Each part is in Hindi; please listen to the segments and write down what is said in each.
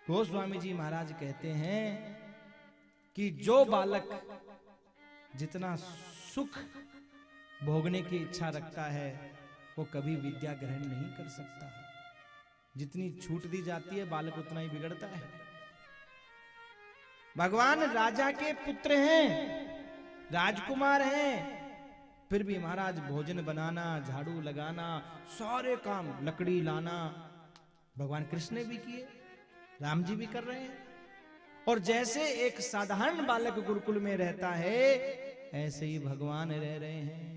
गोस्वामी जी महाराज कहते हैं कि जो बालक जितना सुख भोगने की इच्छा रखता है वो कभी विद्या ग्रहण नहीं कर सकता। जितनी छूट दी जाती है बालक उतना ही बिगड़ता है। भगवान राजा के पुत्र हैं, राजकुमार हैं, फिर भी महाराज भोजन बनाना, झाड़ू लगाना, सारे काम, लकड़ी लाना भगवान कृष्ण ने भी किए, राम जी भी कर रहे हैं। और जैसे एक साधारण बालक गुरुकुल में रहता है ऐसे ही भगवान रह रहे हैं।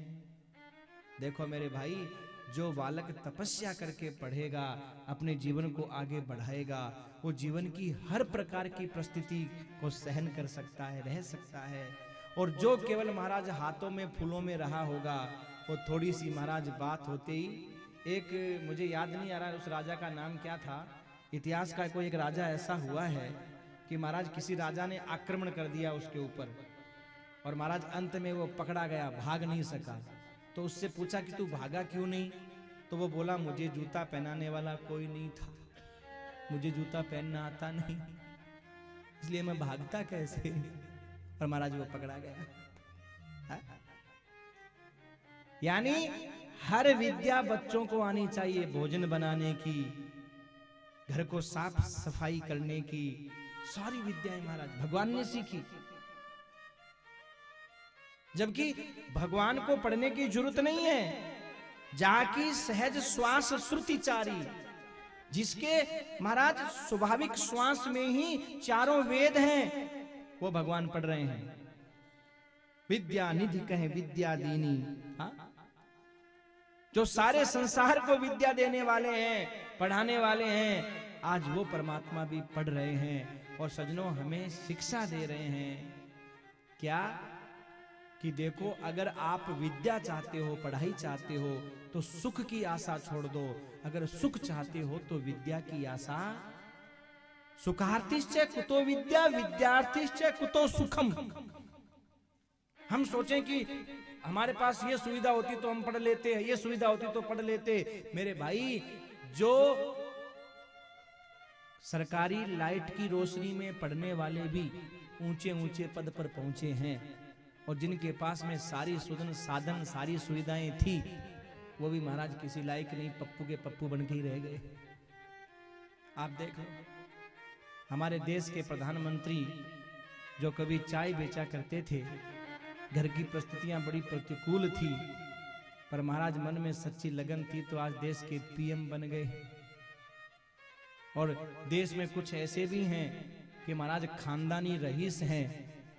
देखो मेरे भाई, जो बालक तपस्या करके पढ़ेगा, अपने जीवन को आगे बढ़ाएगा, वो जीवन की हर प्रकार की परिस्थिति को सहन कर सकता है, रह सकता है। और जो केवल महाराज हाथों में फूलों में रहा होगा, वो थोड़ी सी महाराज बात होते ही, एक मुझे याद नहीं आ रहा उस राजा का नाम क्या था, इतिहास का कोई एक राजा ऐसा हुआ है कि महाराज किसी राजा ने आक्रमण कर दिया उसके ऊपर, और महाराज अंत में वो पकड़ा गया, भाग नहीं सका। तो उससे पूछा कि तू भागा क्यों नहीं? तो वो बोला मुझे जूता पहनाने वाला कोई नहीं था, मुझे जूता पहनना आता नहीं, इसलिए मैं भागता कैसे। और महाराज वो पकड़ा गया। हा? यानी हर विद्या बच्चों को आनी चाहिए, भोजन बनाने की, घर को साफ सफाई करने की, सारी विद्याएं महाराज भगवान ने सीखी। जबकि भगवान को पढ़ने की जरूरत नहीं है। जाकी सहज श्वास श्रुतिचारी, जिसके महाराज स्वाभाविक श्वास में ही चारों वेद हैं, वो भगवान पढ़ रहे हैं। विद्या निधि कहे विद्या दीनी, जो सारे संसार को विद्या देने वाले हैं, पढ़ाने वाले हैं, आज वो परमात्मा भी पढ़ रहे हैं और सज्जनों हमें शिक्षा दे रहे हैं। क्या कि देखो, अगर आप विद्या चाहते हो, पढ़ाई चाहते हो, तो सुख की आशा छोड़ दो। अगर सुख चाहते हो तो विद्या की आशा। सुखार्थिश्च कुतो विद्या, विद्यार्थिश्च कुतो सुखम। हम सोचें कि हमारे पास ये सुविधा होती तो हम पढ़ लेते, ये सुविधा होती तो पढ़ लेते। मेरे भाई, जो सरकारी लाइट की रोशनी में पढ़ने वाले भी ऊंचे ऊंचे पद पर पहुंचे हैं, और जिनके पास में सारी सुधन साधन सारी सुविधाएं थी, वो भी महाराज किसी लायक नहीं, पप्पू के पप्पू बन के ही रह गए। आप देख लो, हमारे देश के प्रधानमंत्री जो कभी चाय बेचा करते थे, घर की परिस्थितियां बड़ी प्रतिकूल थी, पर महाराज मन में सच्ची लगन थी तो आज देश के पीएम बन गए। और देश में कुछ ऐसे भी हैं कि महाराज खानदानी रईस हैं,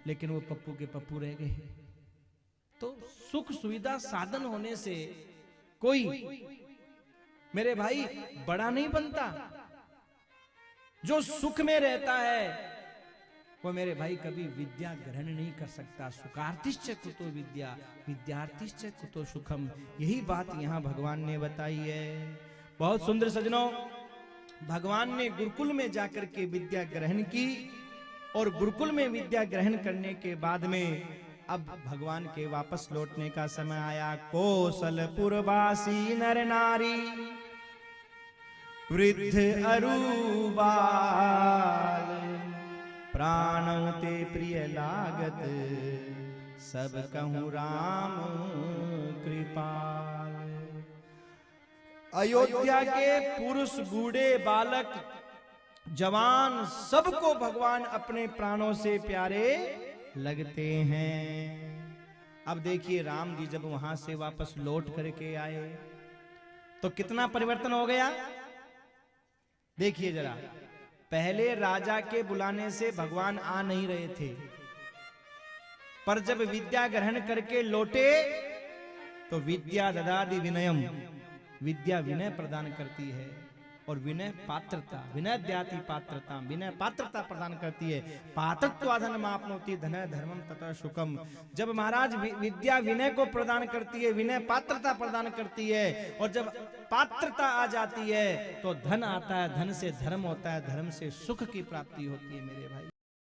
लेकिन वो पप्पू के पप्पू रह गए। तो सुख सुविधा साधन होने से कोई मेरे भाई बड़ा नहीं बनता। जो सुख में रहता है वो मेरे भाई कभी विद्या ग्रहण नहीं कर सकता। सुखार्थिश्च कुतो विद्या, विद्यार्थिश्च कुतो सुखम। यही बात यहाँ भगवान ने बताई है। बहुत सुंदर सजनों, भगवान ने गुरुकुल में जाकर के विद्या ग्रहण की, और गुरुकुल में विद्या ग्रहण करने के बाद में अब भगवान के वापस लौटने का समय आया। कौशलपुरवासी नर नारी, वृद्ध अरु बाल, प्राणों ते प्रिय लागत, सब कहूँ राम कृपाल। अयोध्या के पुरुष, बूढ़े, बालक, जवान, सबको भगवान अपने प्राणों से प्यारे लगते हैं। अब देखिए, राम जी जब वहां से वापस लौट करके आए तो कितना परिवर्तन हो गया। देखिए जरा, पहले राजा के बुलाने से भगवान आ नहीं रहे थे, पर जब विद्या ग्रहण करके लौटे तो विद्या ददाति विनयम, विद्या विनय प्रदान करती है, और विनय पात्रता, विनय द्याति पात्रता, विनय पात्रता प्रदान करती है। पात्रत्वाधन आपनोति धन धर्मम तथा सुखम। जब महाराज विद्या विनय को प्रदान करती है, विनय पात्रता प्रदान करती है, और जब पात्रता आ जाती है तो धन आता है, धन से धर्म होता है, धर्म से सुख की प्राप्ति होती है मेरे भाई।